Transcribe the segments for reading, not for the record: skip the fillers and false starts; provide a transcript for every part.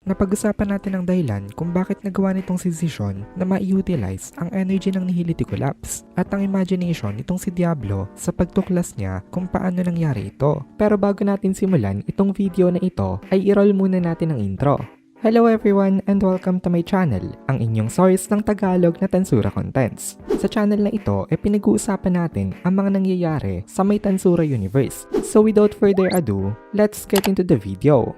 napag-usapan natin ang dahilan kung bakit nagawa nitong si Zishon na ma-utilize ang energy ng Nihility Collapse at ang imagination nitong si Diablo sa pagtuklas niya kung paano nangyari ito. Pero bago natin simulan itong video na ito ay i-roll muna natin ang intro. Hello everyone and welcome to my channel, ang inyong source ng Tagalog na Tensura Contents. Sa channel na ito ay pinag-uusapan natin ang mga nangyayari sa may Tensura universe. So without further ado, let's get into the video.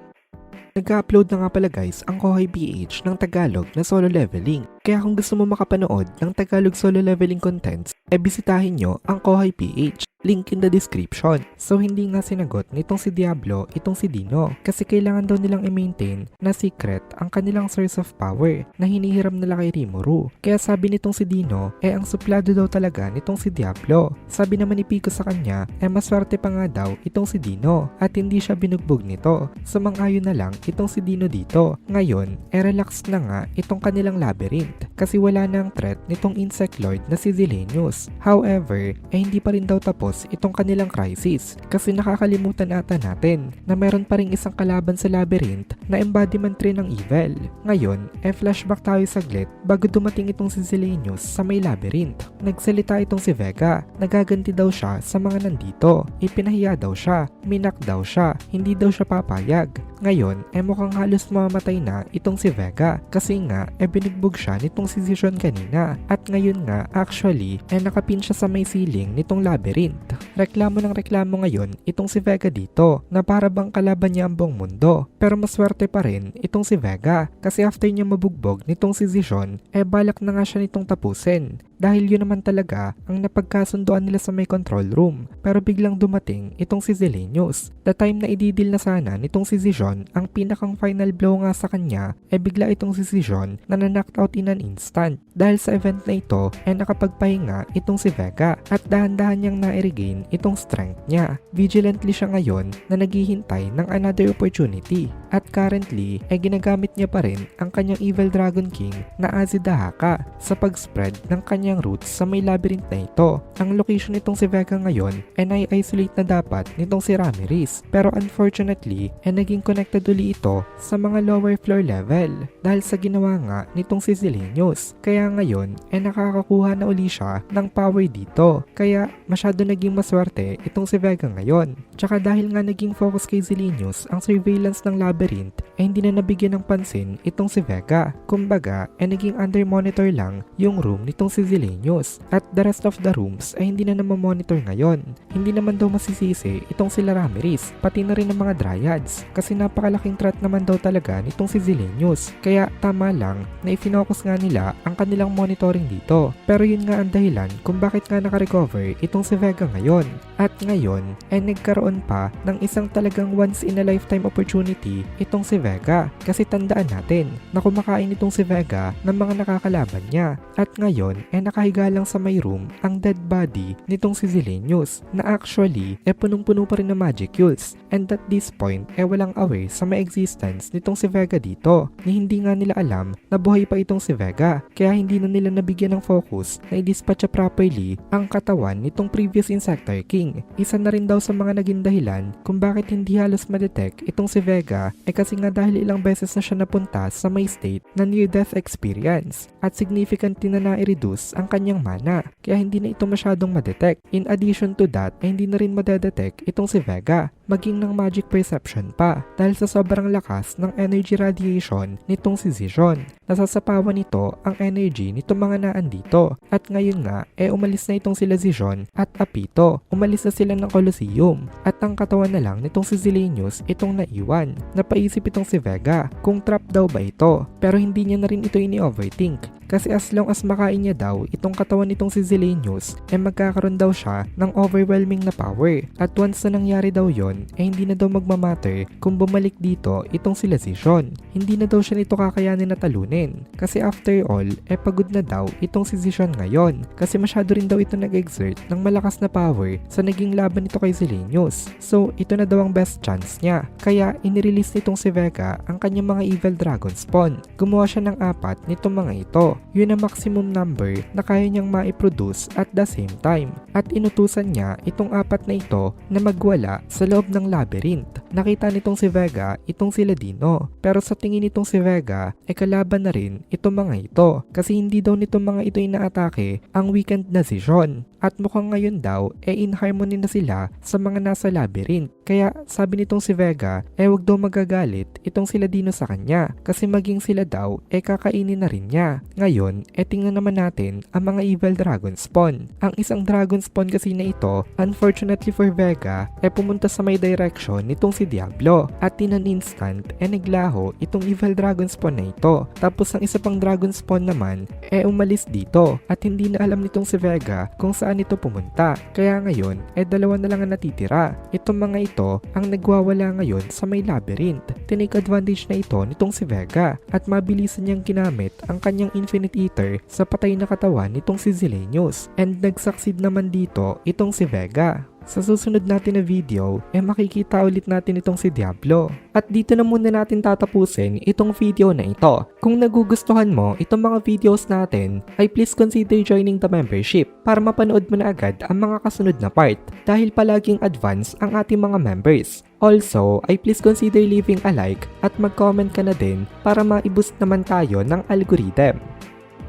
Nag-upload na nga pala guys ang Kohay PH ng Tagalog na solo leveling. Kaya kung gusto mo makapanood ng Tagalog solo leveling contents, bisitahin nyo ang Kohay PH. Link in the description. So hindi nga sinagot nitong si Diablo itong si Dino kasi kailangan daw nilang i-maintain na secret ang kanilang source of power na hinihiram nila kay Rimuru. Kaya sabi nitong si Dino ang suplado daw talaga nitong si Diablo. Sabi naman ni Pico sa kanya maswerte pa nga daw itong si Dino at hindi siya binugbog nito. Sumang-ayon na lang itong si Dino dito. Ngayon relax na nga itong kanilang labyrinth kasi wala na ang threat nitong insect lord na si Zilenius. However hindi pa rin daw tapos itong kanilang crisis kasi nakakalimutan ata natin na meron pa ring isang kalaban sa labyrinth na embodiment rin ng evil. Ngayon, flashback tayo saglit bago dumating itong si Zilenius sa may labyrinth. Nagsalita itong si Vega, nagaganti daw siya sa mga nandito, ipinahiya daw siya, minak daw siya, hindi daw siya papayag. Ngayon, mukhang halos mamamatay na itong si Vega kasi nga binugbog siya nitong si Zishon kanina at ngayon nga actually nakapin siya sa may ceiling nitong labyrinth. Reklamo ng reklamo ngayon itong si Vega dito na para bang kalaban niya ang buong mundo. Pero maswerte pa rin itong si Vega kasi after niya mabugbog nitong si Zishon balak na nga siya nitong tapusin. Dahil yun naman talaga ang napagkasunduan nila sa may control room. Pero biglang dumating itong si Zilenius. The time na ididil na sana nitong si Zishon ang pinakang final blow nga sa kanya bigla itong si Zishon na knocked out in an instant. Dahil sa event na ito nakapagpahinga itong si Vega at dahan-dahan niyang na-regain itong strength niya. Vigilantly siya ngayon na naghihintay ng another opportunity. At currently ginagamit niya pa rin ang kanyang Evil Dragon King na Azidahaka sa pag-spread ng kanyang roots sa may labyrinth na ito. Ang location nitong si Vega ngayon na-isolate na dapat nitong si Ramirez pero unfortunately naging connected uli ito sa mga lower floor level dahil sa ginawa nga nitong si Zilenius. Kaya ngayon nakakakuha na uli siya ng power dito kaya masyado naging maswerte itong si Vega ngayon. Tsaka dahil nga naging focus kay Zilenius ang surveillance ng labyrinth hindi na nabigyan ng pansin itong si Vega. Kumbaga naging under monitor lang yung room nitong si Zilenius at the rest of the rooms hindi na monitor ngayon. Hindi naman daw masisisi itong sila Ramirez pati na rin ng mga Dryads kasi napakalaking threat naman daw talaga nitong si Zilenius kaya tama lang na i-focus nga nila ang kanilang monitoring dito. Pero yun nga ang dahilan kung bakit nga nakarecover itong si Vega ngayon. At ngayon nagkaroon pa ng isang talagang once in a lifetime opportunity itong si Vega kasi tandaan natin na kumakain itong si Vega ng mga nakakalaban niya at ngayon nakahiga lang sa may room ang dead body nitong si Zilenius na actually punong-puno pa rin ng magicules and at this point walang aware sa may existence nitong si Vega dito ni hindi nga nila alam na buhay pa itong si Vega kaya hindi na nila nabigyan ng focus na i-dispatcha properly ang katawan nitong previous Insector King. Isa na rin daw sa mga naging dahilan kung bakit hindi halos ma-detect itong si Vega kasi nga dahil ilang beses na siya napunta sa may state na near-death experience at significantly na na-reduce ang kanyang mana kaya hindi na ito masyadong ma-detect. In addition to that hindi na rin ma-detect itong si Vega maging ng magic perception pa dahil sa sobrang lakas ng energy radiation nitong si Zishon. Nasasapawan nito ang energy nitong mga naandito at ngayon nga umalis na itong sila Zishon at Apito. Umalis na sila ng Colosseum at ang katawan na lang nitong si Zilenius itong naiwan. Napaisip itong si Vega kung trap daw ba ito pero hindi niya na rin ito ini-overthink kasi as long as makain niya daw itong katawan nitong si Zilenius magkakaroon daw siya ng overwhelming na power at once na nangyari daw yon hindi na daw magmamatter kung bumalik dito itong sila Zishon. Hindi na daw siya nito kakayanin na talunin kasi after all pagod na daw itong si Zishon ngayon kasi masyado rin daw ito nag-exert ng malakas na power sa naging laban nito kay Zilenius. So ito na daw ang best chance niya kaya inirelease nitong si Vega ang kanyang mga evil dragon spawn. Gumawa siya ng 4 nitong mga ito Yun ang maximum number na kaya niyang maiproduce at the same time. At inutusan niya itong apat na ito na magwala sa loob ng labyrinth. Nakita nitong si Vega itong si Ladino. Pero sa tingin nitong si Vega kalaban na rin itong mga ito kasi hindi daw nitong mga ito inaatake ang weakened na si Sean. At mukhang ngayon daw in harmony na sila sa mga nasa labyrinth. Kaya sabi nitong si Vega wag daw magagalit itong si Ladino sa kanya kasi maging sila daw kakainin na rin niya. Ngayon tingnan naman natin ang mga evil dragon spawn. Ang isang dragon spawn kasi na ito, unfortunately for Vega, pumunta sa may direction nitong si Diablo at in an instant naglaho itong evil dragon spawn na ito. Tapos ang isa pang dragon spawn naman umalis dito at hindi na alam nitong si Vega kung saan ito pumunta. Kaya ngayon dalawa na lang ang natitira. Itong mga ito ang nagwawala ngayon sa may labyrinth. Tinake advantage na ito nitong si Vega at mabilisan niyang ginamit ang kanyang Infinite Eater sa patay na katawan nitong si Zilenius and nagsucceed naman dito itong si Vega. Sa susunod natin na video, makikita ulit natin itong si Diablo. At dito na muna natin tatapusin itong video na ito. Kung nagugustuhan mo itong mga videos natin, ay please consider joining the membership para mapanood mo na agad ang mga kasunod na part dahil palaging advance ang ating mga members. Also, ay please consider leaving a like at mag-comment ka na din para ma-boost naman tayo ng algorithm.